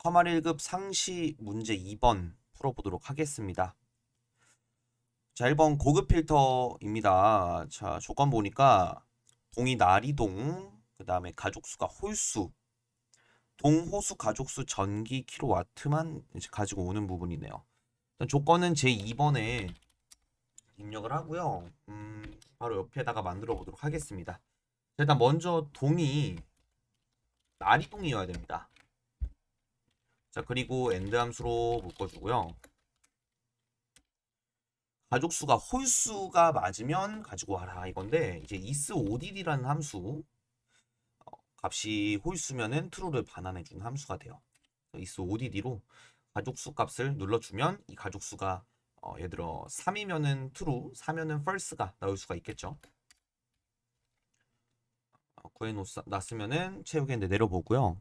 커말 1급 상시 문제 2번 풀어보도록 하겠습니다. 자, 1번 고급 필터입니다. 자, 조건 보니까 동이 나리동, 그 다음에 가족수가 홀수, 동호수 가족수 전기 킬로와트만 이제 가지고 오는 부분이네요. 일단 조건은 제 2번에 입력을 하고요. 바로 옆에다가 만들어 보도록 하겠습니다. 자, 일단 먼저 동이 나리동이어야 됩니다. 자, 그리고 엔드 함수로 묶어주고요. 가족수가 홀수가 맞으면 가지고 와라 이건데, 이제 isOdD라는 함수 값이 홀수면은 true를 반환해주는 함수가 돼요. isOdD로 가족수 값을 눌러주면 이 가족수가 예를 들어 3이면은 true, 4면은 false가 나올 수가 있겠죠. 구해놨으면은 채우기인데 내려보고요.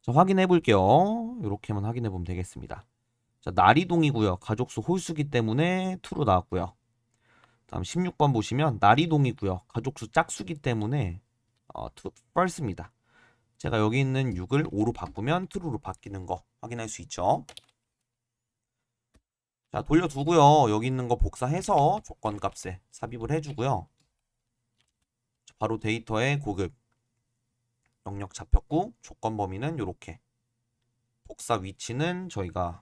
자, 확인해 볼게요. 이렇게만 확인해 보면 되겠습니다. 자, 나리동이고요. 가족수 홀수기 때문에 true로 나왔고요. 다음 16번 보시면 나리동이고요. 가족수 짝수기 때문에 false입니다. 제가 여기 있는 6을 5로 바꾸면 true로 바뀌는 거 확인할 수 있죠. 자, 돌려두고요. 여기 있는 거 복사해서 조건값에 삽입을 해주고요. 바로 데이터의 고급 영역 잡혔고 조건 범위는 이렇게, 복사 위치는 저희가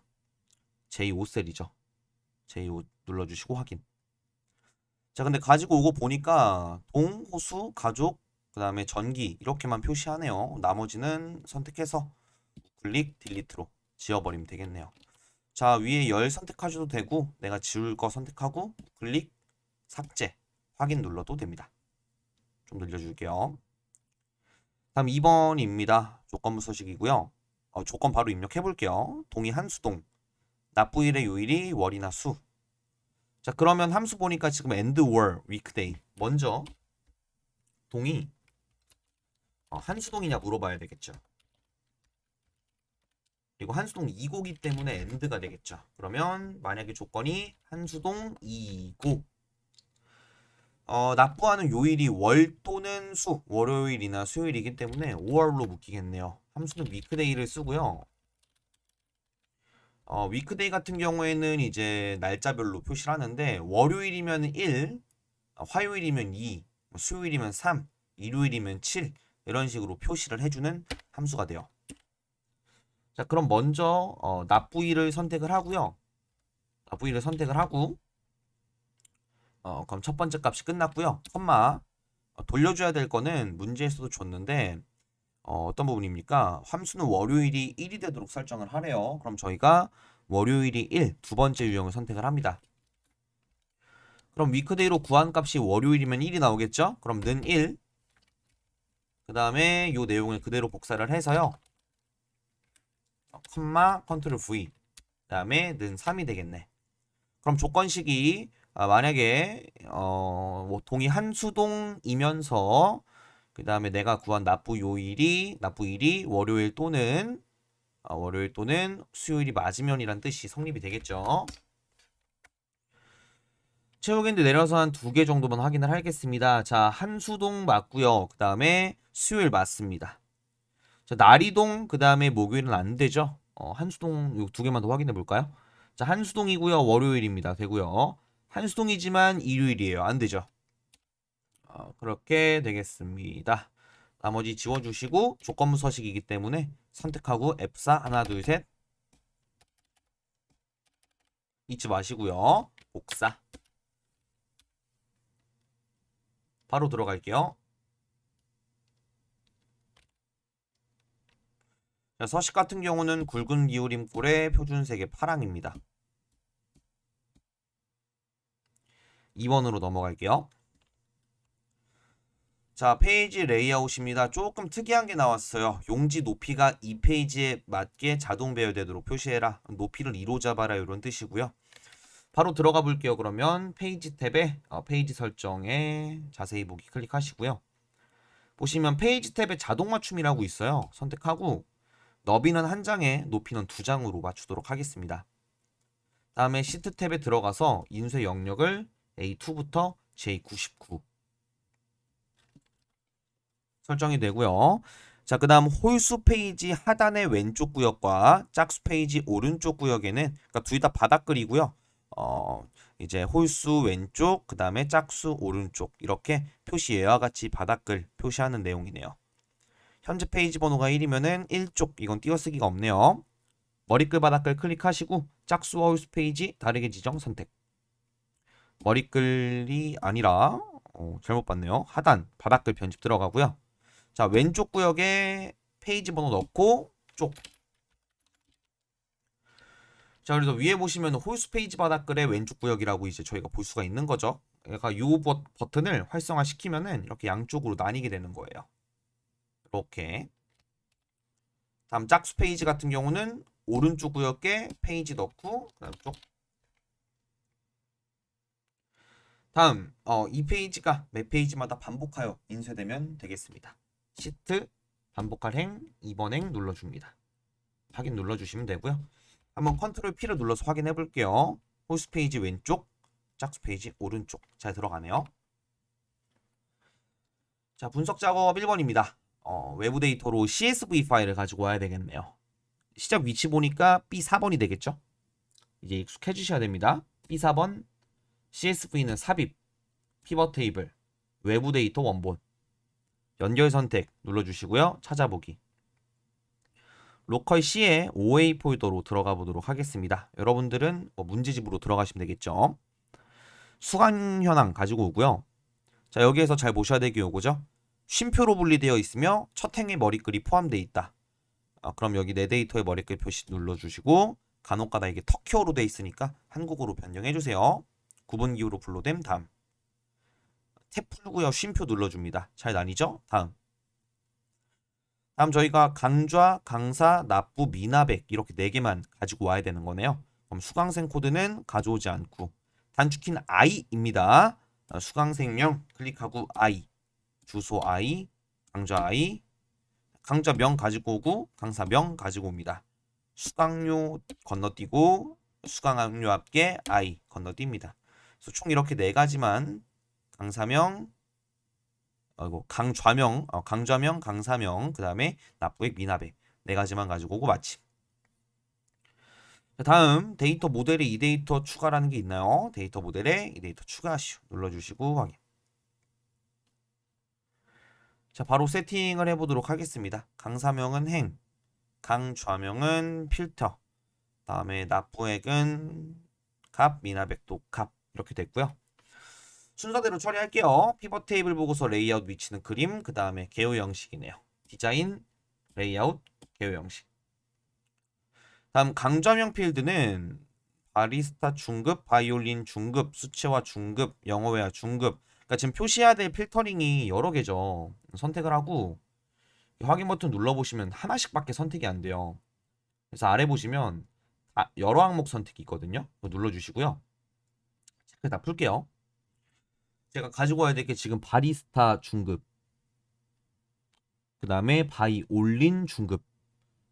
J5셀이죠. J5 눌러주시고 확인. 자, 근데 가지고 오고 보니까 동, 호수, 가족, 그 다음에 전기 이렇게만 표시하네요. 나머지는 선택해서 클릭 딜리트로 지워버리면 되겠네요. 자, 위에 열 선택하셔도 되고 내가 지울 거 선택하고 클릭 삭제 확인 눌러도 됩니다. 좀 늘려줄게요. 다음 2번입니다. 조건부 서식이고요. 조건 바로 입력해 볼게요. 동이 한수동, 납부일의 요일이 월이나 수. 자, 그러면 함수 보니까 지금 end war weekday, 먼저 동이 한수동이냐 물어봐야 되겠죠. 그리고 한수동 2고기 때문에 end가 되겠죠. 그러면 만약에 조건이 한수동 2고 납부하는 요일이 월 또는 수, 월요일이나 수요일이기 때문에 5월로 묶이겠네요. 함수는 weekday를 쓰고요. 위크데이 같은 경우에는 이제 날짜별로 표시를 하는데, 월요일이면 1, 화요일이면 2, 수요일이면 3, 일요일이면 7, 이런 식으로 표시를 해주는 함수가 돼요. 자, 그럼 먼저 납부일을 선택을 하고요. 납부일을 선택을 하고 그럼 첫 번째 값이 끝났고요. 컴마 돌려줘야 될 거는 문제에서도 줬는데 어떤 부분입니까? 함수는 월요일이 1이 되도록 설정을 하래요. 그럼 저희가 월요일이 1, 두 번째 유형을 선택을 합니다. 그럼 위크데이로 구한 값이 월요일이면 1이 나오겠죠? 그럼 는 1, 그 다음에 이 내용을 그대로 복사를 해서요. 컴마 컨트롤 V, 그 다음에 는 3이 되겠네. 그럼 조건식이 만약에 뭐 동이 한수동이면서 그 다음에 내가 구한 납부일이 월요일 또는 수요일이 맞으면이란 뜻이 성립이 되겠죠. 채우기인데 내려서 한 2개 정도만 확인을 하겠습니다. 자, 한수동 맞고요. 그 다음에 수요일 맞습니다. 자, 나리동 그 다음에 목요일은 안 되죠. 한수동 요 2개만 더 확인해 볼까요? 자, 한수동이고요. 월요일입니다. 되고요. 한수동이지만 일요일이에요. 안 되죠. 그렇게 되겠습니다. 나머지 지워주시고 조건부 서식이기 때문에 선택하고 F4 하나 둘 셋 잊지 마시고요. 복사 바로 들어갈게요. 자, 서식 같은 경우는 굵은 기울임꼴의 표준색의 파랑입니다. 2번으로 넘어갈게요. 자, 페이지 레이아웃입니다. 조금 특이한 게 나왔어요. 용지 높이가 이 페이지에 맞게 자동 배열되도록 표시해라. 높이를 2로 잡아라, 이런 뜻이고요. 바로 들어가 볼게요. 그러면 페이지 탭에 페이지 설정에 자세히 보기 클릭하시고요. 보시면 페이지 탭에 자동 맞춤이라고 있어요. 선택하고 너비는 한 장에 높이는 2장으로 맞추도록 하겠습니다. 다음에 시트 탭에 들어가서 인쇄 영역을 A2부터 J99 설정이 되고요. 자, 그 다음 홀수 페이지 하단의 왼쪽 구역과 짝수 페이지 오른쪽 구역에는, 그러니까 둘 다 바닥글이고요. 이제 홀수 왼쪽, 그 다음에 짝수 오른쪽 이렇게 표시예와 같이 바닥글 표시하는 내용이네요. 현재 페이지 번호가 1이면은 1쪽, 이건 띄어쓰기가 없네요. 머리글 바닥글 클릭하시고 짝수와 홀수 페이지 다르게 지정 선택. 머리글이 아니라 잘못 봤네요. 하단 바닥글 편집 들어가고요. 자, 왼쪽 구역에 페이지 번호 넣고 쪽. 자, 그래서 위에 보시면 홀수 페이지 바닥글의 왼쪽 구역이라고 이제 저희가 볼 수가 있는 거죠. 그러니까 이 버튼을 활성화시키면은 이렇게 양쪽으로 나뉘게 되는 거예요. 이렇게. 다음 짝수 페이지 같은 경우는 오른쪽 구역에 페이지 넣고 그다음 쪽. 다음 이 페이지가 매 페이지마다 반복하여 인쇄되면 되겠습니다. 시트 반복할 행 2번 행 눌러줍니다. 확인 눌러주시면 되고요. 한번 컨트롤 P를 눌러서 확인해 볼게요. 홀수 페이지 왼쪽, 짝수 페이지 오른쪽 잘 들어가네요. 자, 분석 작업 1번입니다. 외부 데이터로 CSV 파일을 가지고 와야 되겠네요. 시작 위치 보니까 B4번이 되겠죠? 이제 익숙해 주셔야 됩니다. B4번 CSV는 삽입, 피벗 테이블, 외부 데이터 원본, 연결 선택 눌러주시고요. 찾아보기. 로컬 C의 OA 폴더로 들어가 보도록 하겠습니다. 여러분들은 문제집으로 들어가시면 되겠죠. 수강 현황 가지고 오고요. 자, 여기에서 잘 보셔야 될 게 요거죠. 쉼표로 분리되어 있으며 첫 행의 머리글이 포함되어 있다. 그럼 여기 내 데이터의 머리글 표시 눌러주시고 간혹가다 이게 터키어로 돼 있으니까 한국어로 변경해 주세요. 구분기호로 분로됨. 다음 탭 풀고요. 쉼표 눌러줍니다. 잘 나뉘죠? 다음 저희가 강좌, 강사, 납부, 미납액 이렇게 4개만 가지고 와야 되는 거네요. 그럼 수강생 코드는 가져오지 않고 단축키는 I입니다. 수강생명 클릭하고 I, 주소 I, 강좌 I, 강좌명 가지고 오고 강사명 가지고 옵니다. 수강료 건너뛰고 수강학료 합계 I 건너뜁니다. 그래서 총 이렇게 4가지만 강사명, 강좌명, 강좌명, 강사명, 그 다음에 납부액, 미납액 4가지만 가지고 오고 마침. 다음 데이터 모델에 이 데이터 추가라는 게 있나요? 데이터 모델에 이 데이터 추가하시오. 눌러주시고 확인. 자, 바로 세팅을 해보도록 하겠습니다. 강사명은 행, 강좌명은 필터, 다음에 납부액은 값, 미납액도 값 이렇게 됐고요. 순서대로 처리할게요. 피벗 테이블 보고서 레이아웃 위치는 그림, 그 다음에 개요 형식이네요. 디자인, 레이아웃, 개요 형식. 다음 강좌명 필드는 바리스타 중급, 바이올린 중급, 수채화 중급, 영어회화 중급. 그러니까 지금 표시해야 될 필터링이 여러 개죠. 선택을 하고 확인 버튼 눌러보시면 하나씩밖에 선택이 안 돼요. 그래서 아래 보시면 여러 항목 선택이 있거든요. 그거 눌러주시고요. 체크 다 풀게요. 제가 가지고 와야 될 게 지금 바리스타 중급, 그 다음에 바이올린 중급,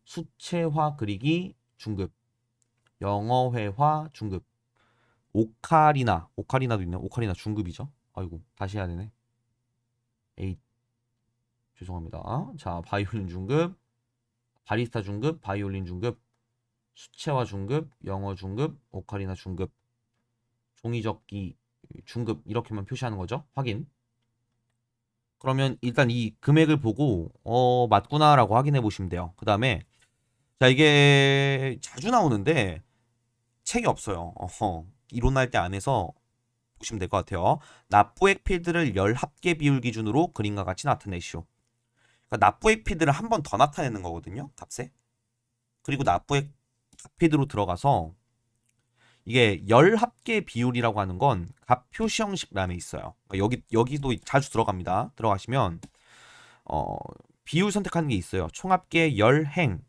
수채화 그리기 중급, 영어회화 중급, 오카리나도 있네. 오카리나 중급이죠. 아이고 다시 해야 되네. 에이 죄송합니다. 자, 바이올린 중급, 바리스타 중급, 바이올린 중급, 수채화 중급, 영어 중급, 오카리나 중급, 종이접기 중급 이렇게만 표시하는 거죠. 확인. 그러면 일단 이 금액을 보고 맞구나라고 확인해 보시면 돼요. 그 다음에 자, 이게 자주 나오는데 책이 없어요. 이론할 때 안에서 보시면 될 것 같아요. 납부액 필드를 열 합계 비율 기준으로 그림과 같이 나타내시오. 그러니까 납부액 필드를 한 번 더 나타내는 거거든요. 값에. 그리고 납부액 필드로 들어가서 이게 열 합계 비율이라고 하는 건 값 표시 형식란에 있어요. 그러니까 여기도 자주 들어갑니다. 들어가시면 비율 선택하는 게 있어요. 총합계 열행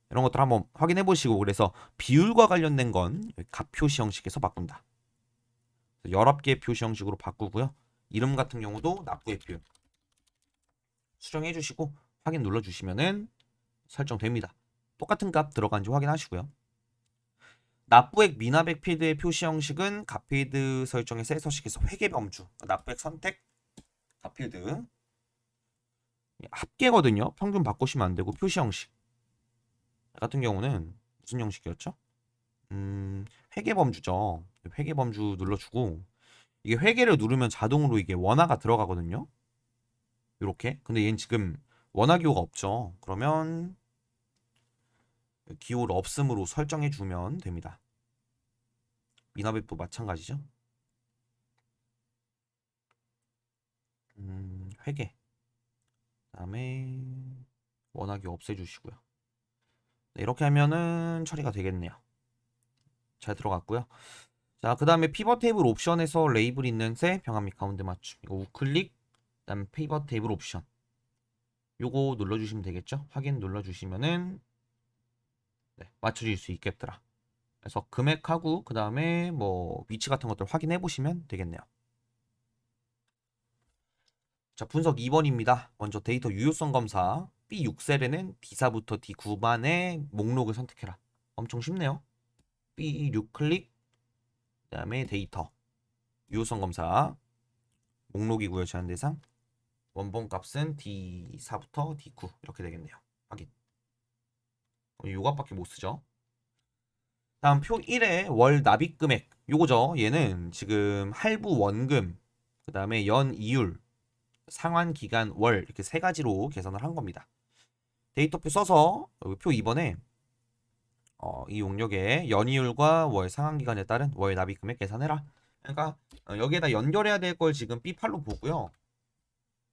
이런 것들 한번 확인해 보시고, 그래서 비율과 관련된 건 값 표시 형식에서 바꾼다. 열 합계 표시 형식으로 바꾸고요. 이름 같은 경우도 납부액 비율 수정해 주시고 확인 눌러 주시면은 설정됩니다. 똑같은 값 들어간지 확인하시고요. 납부액 미납액 필드의 표시 형식은 값필드 설정의 셀 서식에서 회계 범주, 납부액 선택, 값필드 합계거든요. 평균 바꾸시면 안 되고 표시 형식 같은 경우는 무슨 형식이었죠? 회계 범주죠. 회계 범주 눌러주고 이게 회계를 누르면 자동으로 이게 원화가 들어가거든요. 이렇게. 근데 얘는 지금 원화 기호가 없죠. 그러면 기호를 없음으로 설정해 주면 됩니다. 미납앱도 마찬가지죠. 회계. 그다음에 원화 기호 없애주시고요. 네, 이렇게 하면은 처리가 되겠네요. 잘 들어갔고요. 자, 그 다음에 피벗 테이블 옵션에서 레이블 있는 새 병합 및 가운데 맞춤. 이거 우클릭, 그 다음에 피벗 테이블 옵션. 요거 눌러주시면 되겠죠? 확인 눌러주시면은 네, 맞춰질 수 있겠더라. 그래서 금액하고 그 다음에 뭐 위치 같은 것들 확인해 보시면 되겠네요. 자, 분석 2번입니다. 먼저 데이터 유효성 검사. B6셀에는 D4부터 D9만의 목록을 선택해라. 엄청 쉽네요. B6 클릭, 그 다음에 데이터. 유효성 검사. 목록이고요. 제한 대상. 원본 값은 D4부터 D9 이렇게 되겠네요. 확인. 요값밖에 못 쓰죠. 다음 표 1의 월 납입 금액. 요거죠. 얘는 지금 할부 원금, 그 다음에 연 이율, 상환 기간 월 이렇게 세 가지로 계산을 한 겁니다. 데이터표 써서 여기 표 2번에 이 용역에 연이율과 월 상환 기간에 따른 월 납입 금액 계산해라. 그러니까 여기에다 연결해야 될 걸 지금 B8로 보고요.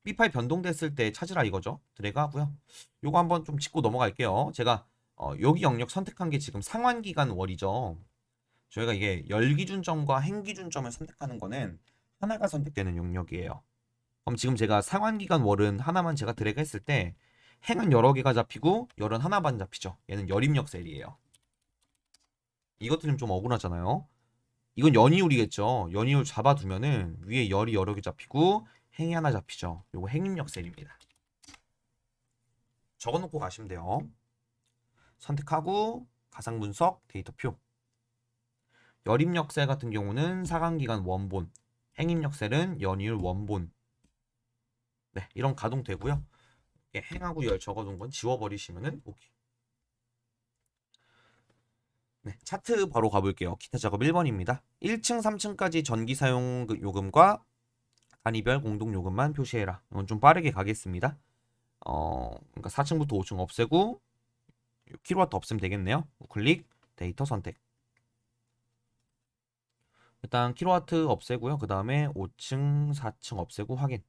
B8 변동됐을 때 찾으라 이거죠. 드래그 하고요. 요거 한번 좀 짚고 넘어갈게요. 제가 여기 영역 선택한 게 지금 상환 기간 월이죠. 저희가 이게 열 기준점과 행 기준점을 선택하는 거는 하나가 선택되는 영역이에요. 그럼 지금 제가 상환 기간 월은 하나만 제가 드래그 했을 때 행은 여러 개가 잡히고 열은 하나만 잡히죠. 얘는 열입력 셀이에요. 이것들은 좀 억울하잖아요. 이건 연이율이겠죠. 연이율 잡아두면은 위에 열이 여러 개 잡히고 행이 하나 잡히죠. 요거 행입력 셀입니다. 적어놓고 가시면 돼요. 선택하고 가상 분석 데이터표. 열입력 셀 같은 경우는 사간기간 원본, 행입력 셀은 연이율 원본. 네, 이런 가동 되고요. 행하고 열 적어둔 건 지워버리시면은 오케이. 네, 차트 바로 가볼게요. 기타 작업 1번입니다. 1층, 3층까지 전기 사용 요금과 단위별 공동 요금만 표시해라. 이건 좀 빠르게 가겠습니다. 그러니까 4층부터 5층 없애고 킬로와트 없애면 되겠네요. 클릭, 데이터 선택. 일단 킬로와트 없애고요. 그 다음에 5층, 4층 없애고 확인.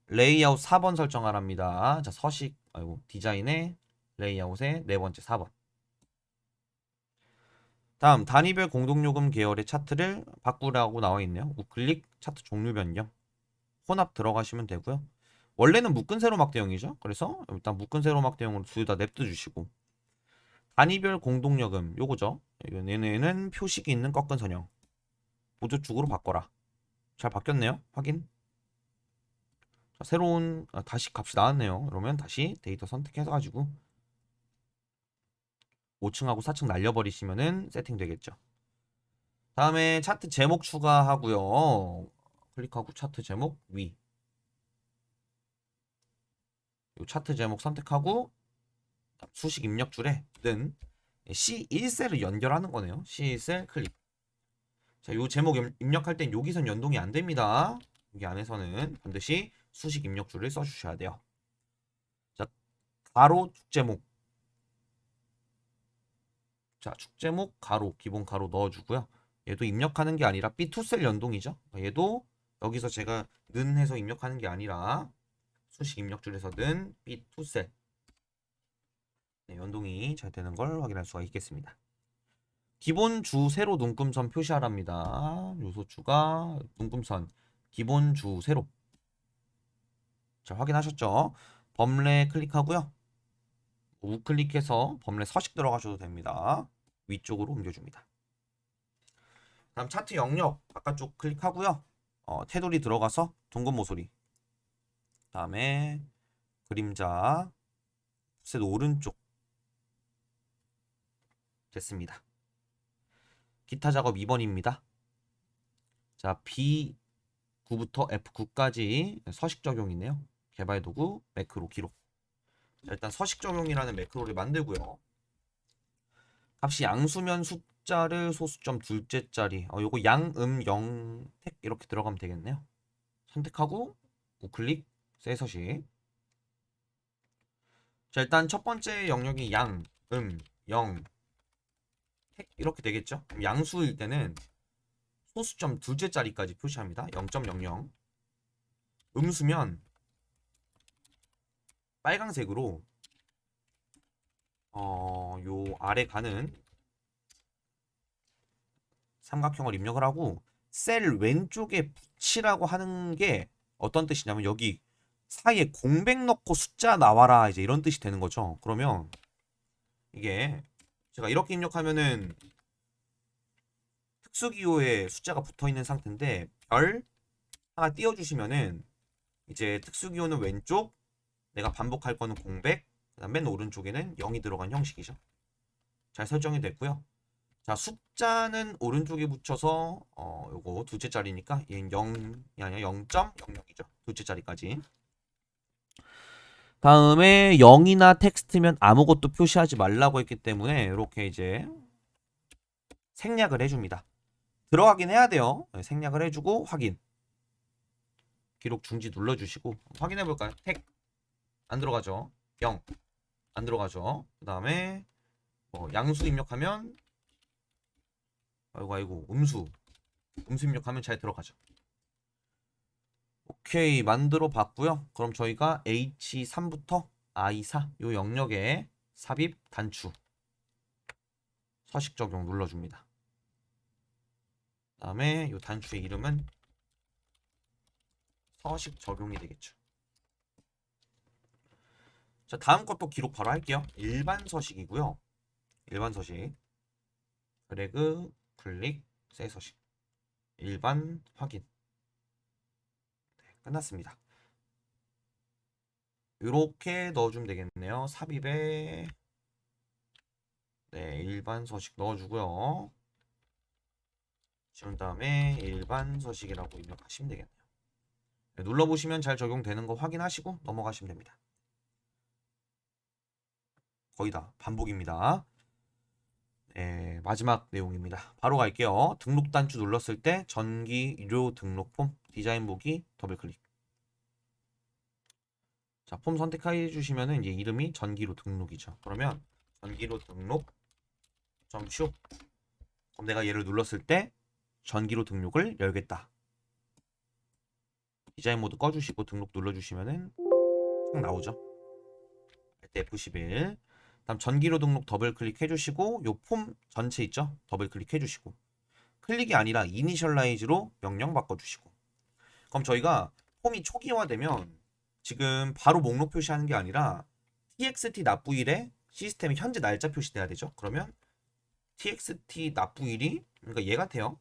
레이아웃 4번 설정하랍니다. 자, 서식, 아이고, 디자인의 레이아웃의 네 번째 4번. 다음 단위별 공동요금 계열의 차트를 바꾸라고 나와 있네요. 우클릭 차트 종류 변경. 혼합 들어가시면 되고요. 원래는 묶은 세로막 대형이죠. 그래서 일단 묶은 세로막 대형으로 둘 다 냅둬 주시고 단위별 공동요금 요거죠. 얘네는 표식이 있는 꺾은 선형 보조축으로 바꿔라. 잘 바뀌었네요. 확인. 자, 새로운 다시 값이 나왔네요. 그러면 다시 데이터 선택해서 가지고 5층하고 4층 날려버리시면은 세팅 되겠죠. 다음에 차트 제목 추가하고요. 클릭하고 차트 제목 위. 요 차트 제목 선택하고 수식 입력줄에 는 C1셀을 연결하는 거네요. C1셀 클릭. 자, 요 제목 입력할 땐 여기선 연동이 안 됩니다. 여기 안에서는 반드시 수식 입력줄을 써주셔야 돼요. 자, 가로 축제목. 자, 축제목 가로 기본 가로 넣어주고요. 얘도 입력하는 게 아니라 B2셀 연동이죠. 얘도 여기서 제가 는 해서 입력하는 게 아니라 수식 입력줄에서 는 B2셀 네, 연동이 잘 되는 걸 확인할 수가 있겠습니다. 기본 주 세로 눈금선 표시하랍니다. 요소 추가 눈금선 기본 주 세로. 자, 확인하셨죠? 범례 클릭하고요. 우클릭해서 범례 서식 들어가셔도 됩니다. 위쪽으로 옮겨줍니다. 다음 차트 영역 바깥쪽 클릭하고요. 테두리 들어가서 둥근 모서리. 다음에 그림자 셋 오른쪽 됐습니다. 기타 작업 2번입니다. 자, B9부터 F9까지 서식 적용이네요. 개발 도구 매크로 기록. 자, 일단 서식 적용이라는 매크로를 만들고요. 값이 양수면 숫자를 소수점 둘째 자리. 요거 양, 영, 택 이렇게 들어가면 되겠네요. 선택하고 우클릭 새 서식. 자, 일단 첫 번째 영역이 양, 영, 택 이렇게 되겠죠. 그럼 양수일 때는 소수점 둘째 자리까지 표시합니다. 0.00. 음수면 빨강색으로 요 아래 가는 삼각형을 입력을 하고 셀 왼쪽에 붙이라고 하는 게 어떤 뜻이냐면 여기 사이에 공백 넣고 숫자 나와라 이제 이런 뜻이 되는 거죠. 그러면 이게 제가 이렇게 입력하면은 특수기호에 숫자가 붙어 있는 상태인데 별 하나 띄워주시면은 이제 특수기호는 왼쪽, 내가 반복할 거는 공백, 그다음 맨 오른쪽에는 0이 들어간 형식이죠. 잘 설정이 됐고요. 자, 숫자는 오른쪽에 붙여서 요거 둘째 자리니까 얘는 0이 아니라 0.00이죠. 둘째 자리까지. 다음에 0이나 텍스트면 아무것도 표시하지 말라고 했기 때문에 이렇게 이제 생략을 해줍니다. 들어가긴 해야 돼요. 생략을 해주고 확인. 기록 중지 눌러주시고 확인해 볼까요? 택 안 들어가죠. 0 안 들어가죠. 그 다음에 양수 입력하면 아이고 음수 입력하면 잘 들어가죠. 오케이 만들어 봤고요. 그럼 저희가 H3부터 I4 요 영역에 삽입 단추 서식 적용 눌러줍니다. 그 다음에 요 단추의 이름은 서식 적용이 되겠죠. 자, 다음 것도 기록 바로 할게요. 일반 서식이고요. 일반 서식 드래그 클릭 새 서식 일반 확인. 네, 끝났습니다. 이렇게 넣어주면 되겠네요. 삽입에 네 일반 서식 넣어주고요. 지운 다음에 일반 서식이라고 입력하시면 되겠네요. 네, 눌러보시면 잘 적용되는 거 확인하시고 넘어가시면 됩니다. 거의 다 반복입니다. 네, 마지막 내용입니다. 바로 갈게요. 등록 단추 눌렀을 때 전기 유료 등록 폼 디자인 보기 더블 클릭. 자, 폼 선택해 주시면은 이제 이름이 전기로 등록이죠. 그러면 전기로 등록 점쇼. 그럼 내가 얘를 눌렀을 때 전기로 등록을 열겠다. 디자인 모드 꺼주시고 등록 눌러주시면은 쭉 나오죠. F11. 다음 전기로 등록 더블 클릭해 주시고 요 폼 전체 있죠? 더블 클릭해 주시고 클릭이 아니라 이니셜라이즈로 명령 바꿔주시고. 그럼 저희가 폼이 초기화되면 지금 바로 목록 표시하는 게 아니라 txt 납부일에 시스템이 현재 날짜 표시돼야 되죠. 그러면 txt 납부일이 그러니까 얘 같아요.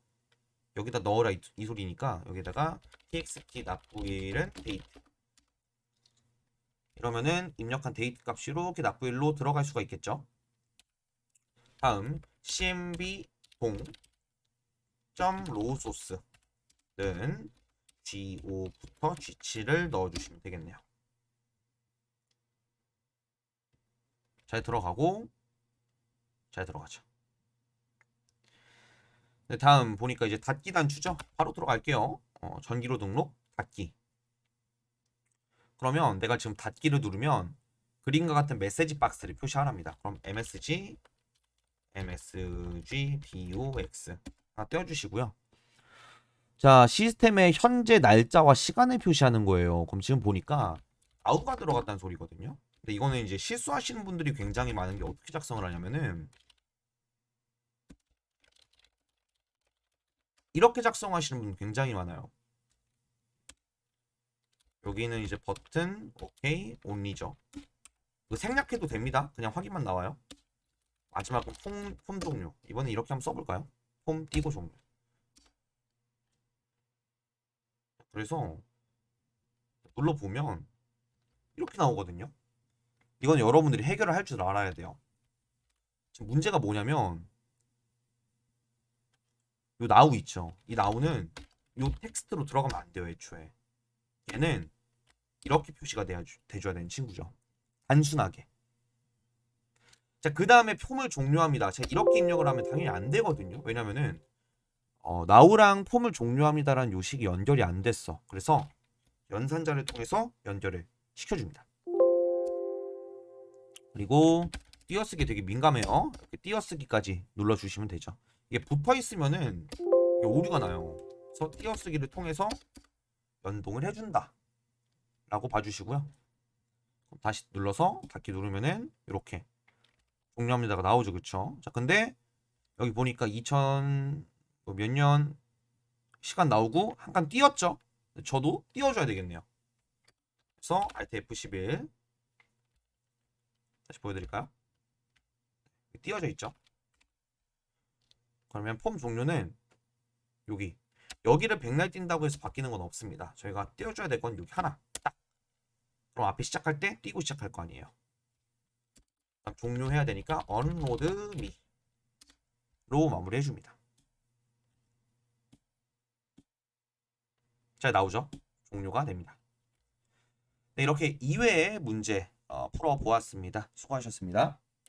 여기다 넣어라 이 소리니까 여기다가 txt 납부일은 데이트. 이러면은 입력한 데이트 값이 이렇게 납부일로 들어갈 수가 있겠죠. 다음 cmb 동.rowsource는 G5부터 G7을 넣어주시면 되겠네요. 잘 들어가고 잘 들어가죠. 네, 다음 보니까 이제 닫기 단추죠. 바로 들어갈게요. 전기로 등록 닫기. 그러면 내가 지금 닫기를 누르면 그림과 같은 메시지 박스를 표시하랍니다. 그럼 MSG DOX 하나 떼어주시고요. 자, 시스템의 현재 날짜와 시간을 표시하는 거예요. 그럼 지금 보니까 아웃가 들어갔다는 소리거든요. 근데 이거는 이제 실수하시는 분들이 굉장히 많은 게 어떻게 작성을 하냐면은 이렇게 작성하시는 분 굉장히 많아요. 여기는 이제 버튼, 오케이, 온리죠. 이거 생략해도 됩니다. 그냥 확인만 나와요. 마지막은 폼 종류. 이번엔 이렇게 한번 써볼까요? 폼 띄고 종류. 그래서 눌러보면 이렇게 나오거든요. 이건 여러분들이 해결을 할 줄 알아야 돼요. 지금 문제가 뭐냐면 요 나우 있죠. 이 나우는 요 텍스트로 들어가면 안 돼요, 애초에. 얘는 이렇게 표시가 돼줘야 되는 친구죠. 단순하게. 자, 그 다음에 폼을 종료합니다. 제가 이렇게 입력을 하면 당연히 안 되거든요. 왜냐면은 now랑 폼을 종료합니다라는 요식이 연결이 안 됐어. 그래서 연산자를 통해서 연결을 시켜줍니다. 그리고 띄어쓰기 되게 민감해요. 이렇게 띄어쓰기까지 눌러주시면 되죠. 이게 붙어 있으면은 이게 오류가 나요. 그래서 띄어쓰기를 통해서 연동을 해준다 라고 봐주시고요. 다시 눌러서 닫기 누르면은 이렇게 종료합니다가 나오죠. 그쵸? 자, 근데 여기 보니까 2000 몇 년 시간 나오고 한 칸 띄었죠. 저도 띄워줘야 되겠네요. 그래서 Alt F11 다시 보여드릴까요? 띄워져 있죠. 그러면 폼 종료는 여기를 백날 띈다고 해서 바뀌는 건 없습니다. 저희가 띄워줘야 될 건 여기 하나 딱. 그럼 앞에 시작할 때 띄고 시작할 거 아니에요. 종료해야 되니까 unload me로 마무리해 줍니다. 잘 나오죠? 종료가 됩니다. 네, 이렇게 2회의 문제 풀어보았습니다. 수고하셨습니다.